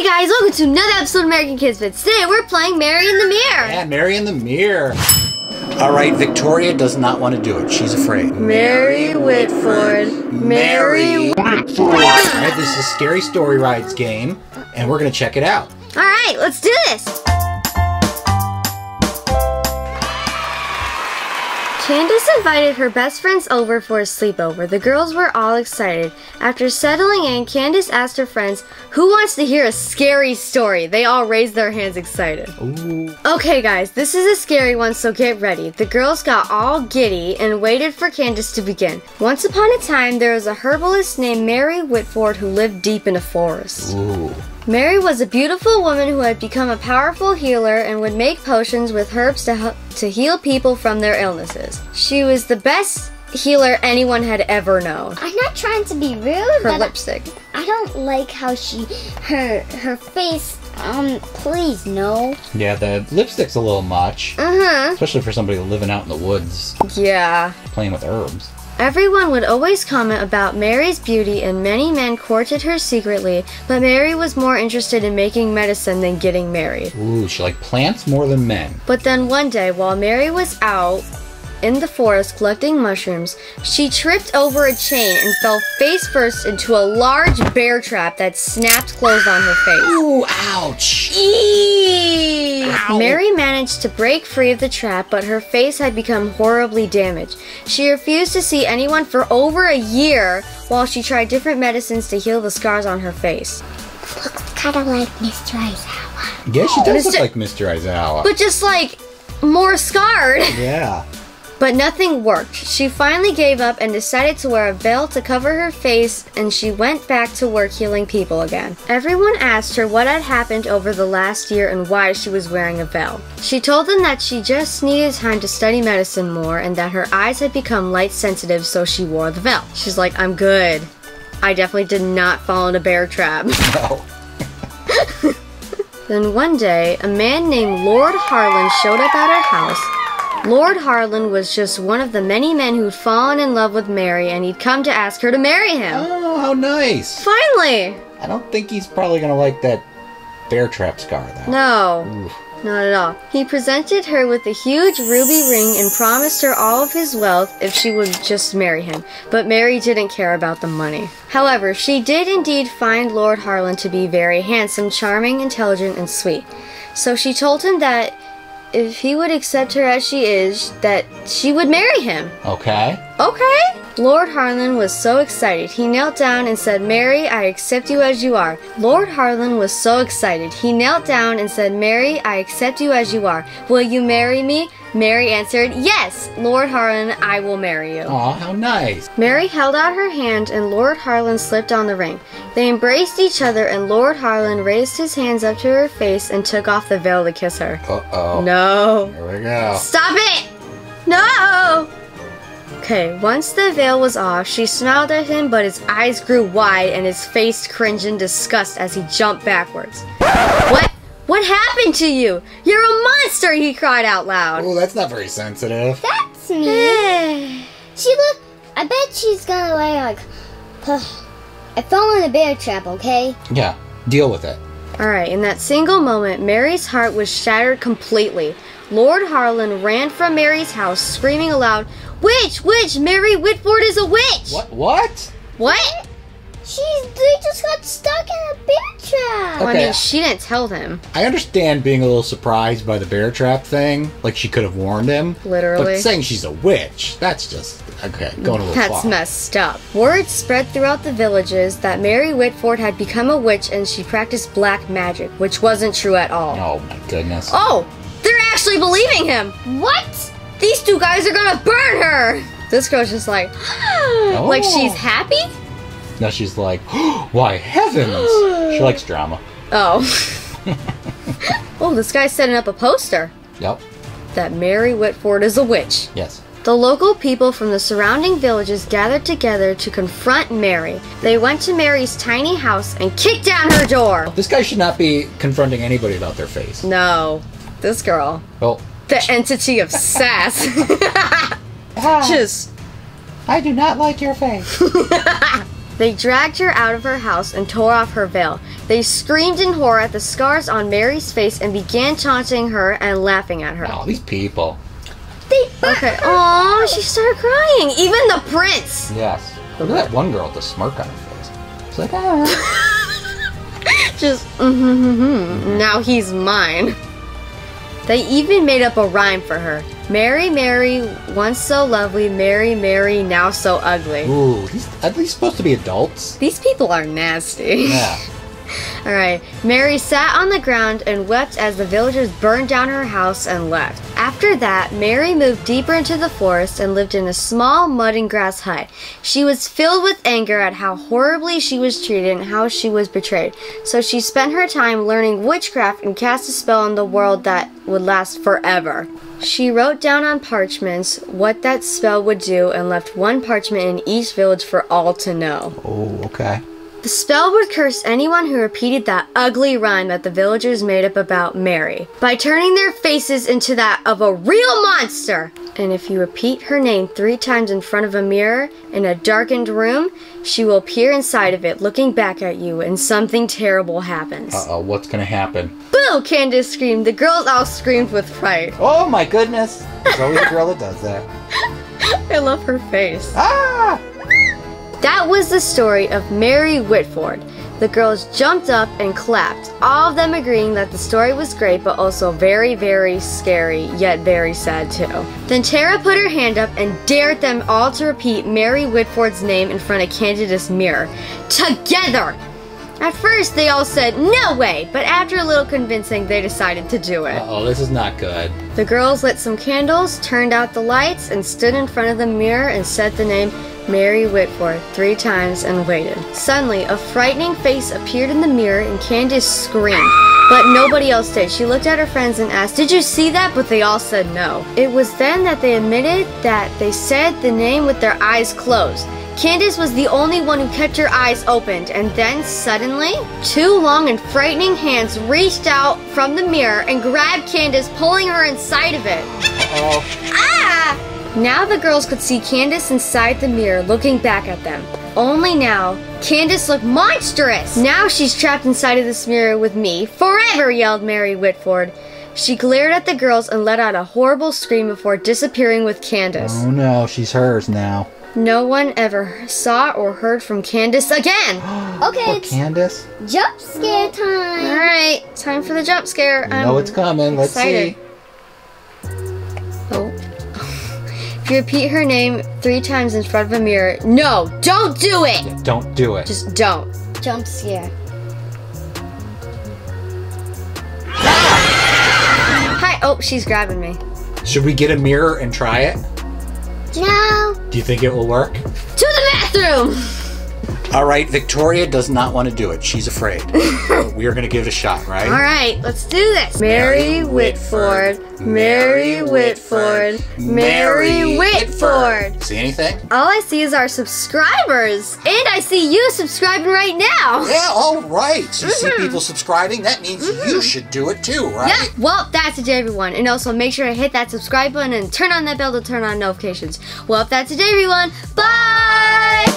Guys, welcome to another episode of American Kismet. Today we're playing Mary in the Mirror. Yeah, Mary in the Mirror. Alright, Victoria does not want to do it. She's afraid. Mary Whitford. Mary Whitford. Alright, this is Scary Story Rides game, and we're going to check it out. Alright, let's do this. Candace invited her best friends over for a sleepover. The girls were all excited. After settling in, Candace asked her friends, who wants to hear a scary story? They all raised their hands excited. Ooh. Okay guys, this is a scary one, so get ready. The girls got all giddy and waited for Candace to begin. Once upon a time, there was a herbalist named Mary Whitford who lived deep in a forest. Ooh. Mary was a beautiful woman who had become a powerful healer and would make potions with herbs to heal people from their illnesses. She was the best healer anyone had ever known. I'm not trying to be rude, Her but lipstick. I don't like how her face, please, no. Yeah, the lipstick's a little much. Especially for somebody living out in the woods, Yeah. playing with herbs. Everyone would always comment about Mary's beauty and many men courted her secretly, but Mary was more interested in making medicine than getting married. Ooh, she liked plants more than men. But then one day, while Mary was out in the forest collecting mushrooms, she tripped over a chain and fell face first into a large bear trap that snapped closed on her face. Ooh, ouch! Eee! Ow. Mary managed to break free of the trap, but her face had become horribly damaged. She refused to see anyone for over a year while she tried different medicines to heal the scars on her face. Looks kind of like Mr. Aizawa. Yeah, she does look Mr. like Mr. Aizawa. But just like more scarred. Yeah. But nothing worked. She finally gave up and decided to wear a veil to cover her face, and she went back to work healing people again. Everyone asked her what had happened over the last year and why she was wearing a veil. She told them that she just needed time to study medicine more and that her eyes had become light sensitive, so she wore the veil. She's like, I'm good. I definitely did not fall in a bear trap. No. Then one day, a man named Lord Harlan showed up at her house. Lord Harlan was just one of the many men who'd fallen in love with Mary, and he'd come to ask her to marry him. Oh, how nice. Finally! I don't think he's probably going to like that bear trap scar, though. No, Ooh. not at all. He presented her with a huge ruby ring and promised her all of his wealth if she would just marry him. But Mary didn't care about the money. However, she did indeed find Lord Harlan to be very handsome, charming, intelligent, and sweet. So she told him that if he would accept her as she is, that she would marry him. Okay. Okay? Lord Harlan was so excited. He knelt down and said, Mary, I accept you as you are. Lord Harlan was so excited. He knelt down and said, Mary, I accept you as you are. Will you marry me? Mary answered, yes, Lord Harlan, I will marry you. Aw, how nice. Mary held out her hand and Lord Harlan slipped on the ring. They embraced each other and Lord Harlan raised his hands up to her face and took off the veil to kiss her. Uh-oh. No. Here we go. Stop it! No! Okay, once the veil was off, she smiled at him, but his eyes grew wide and his face cringed in disgust as he jumped backwards. What? What happened to you? You're a monster, he cried out loud. Oh, that's not very sensitive. That's me. I bet she's gonna like, I fell in a bear trap, okay? Yeah, deal with it. Alright, in that single moment, Mary's heart was shattered completely. Lord Harlan ran from Mary's house, screaming aloud, Witch! Witch! Mary Whitford is a witch! What? What? They just got stuck in a bear trap. Well, I Okay. mean, she didn't tell him. I understand being a little surprised by the bear trap thing. Like she could have warned him. Literally. But saying she's a witch, that's just, okay, going a little That's far. messed up. Word spread throughout the villages that Mary Whitford had become a witch and she practiced black magic, which wasn't true at all. Oh my goodness. Oh! They're actually believing him! What? These two guys are gonna burn her! This girl's just like, like she's happy? Now she's like, why heavens! She likes drama. Oh. Oh, this guy's setting up a poster Yep. that Mary Whitford is a witch. Yes. The local people from the surrounding villages gathered together to confront Mary. They went to Mary's tiny house and kicked down her door. This guy should not be confronting anybody about their face. No, this girl. Well, The entity of sass. Just. I do not like your face. They dragged her out of her house and tore off her veil. They screamed in horror at the scars on Mary's face and began taunting her and laughing at her. Oh, these people. Okay. Oh, she started crying. Even the prince. Yes. Look at that one girl with the smirk on her face. She's like, ah. Just, now he's mine. They even made up a rhyme for her. Mary, Mary, once so lovely. Mary, Mary, now so ugly. Ooh, are these supposed to be adults? These people are nasty. Yeah. Alright, Mary sat on the ground and wept as the villagers burned down her house and left. After that, Mary moved deeper into the forest and lived in a small mud and grass hut. She was filled with anger at how horribly she was treated and how she was betrayed. So she spent her time learning witchcraft and cast a spell on the world that would last forever. She wrote down on parchments what that spell would do and left one parchment in each village for all to know. Oh, okay. The spell would curse anyone who repeated that ugly rhyme that the villagers made up about Mary by turning their faces into that of a real monster. And if you repeat her name 3 times in front of a mirror in a darkened room, she will appear inside of it looking back at you and something terrible happens. Uh-oh, what's gonna happen? Boo! Candace screamed. The girls all screamed with fright. Oh my goodness! There's always a girl that does that. I love her face. Ah! That was the story of Mary Whitford. The girls jumped up and clapped, all of them agreeing that the story was great but also very, very scary, yet very sad too. Then Tara put her hand up and dared them all to repeat Mary Whitford's name in front of Candace's mirror. Together! At first they all said, no way, but after a little convincing they decided to do it. Uh-oh, this is not good. The girls lit some candles, turned out the lights, and stood in front of the mirror and said the name Mary Whitford 3 times and waited. Suddenly, a frightening face appeared in the mirror and Candace screamed, but nobody else did. She looked at her friends and asked, did you see that? But they all said no. It was then that they admitted that they said the name with their eyes closed. Candace was the only one who kept her eyes opened, and then suddenly, 2 long and frightening hands reached out from the mirror and grabbed Candace, pulling her inside of it. Uh-oh. Ah! Now the girls could see Candace inside the mirror looking back at them. Only now, Candace looked monstrous! Now she's trapped inside of this mirror with me. Forever! Yelled Mary Whitford. She glared at the girls and let out a horrible scream before disappearing with Candace. Oh no, she's hers now. No one ever saw or heard from Candace again! Okay, Poor it's Candace. jump scare time. Alright, time for the jump scare. You know it's coming. Let's excited. see. Oh. If you repeat her name 3 times in front of a mirror, no, don't do it! Yeah, don't do it. Just don't. Jump scare. Hi, oh, she's grabbing me. Should we get a mirror and try it? No. Do you think it will work? To the bathroom! All right, Victoria does not want to do it. She's afraid. We are going to give it a shot, right? Alright, let's do this. Mary Whitford, Mary Whitford, Mary Whitford. See anything? All I see is our subscribers. And I see you subscribing right now. Yeah, all right. So you see people subscribing? That means you should do it too, right? Yeah, well, that's it, everyone. And also make sure to hit that subscribe button and turn on that bell to turn on notifications. Well, if that's it, everyone, bye!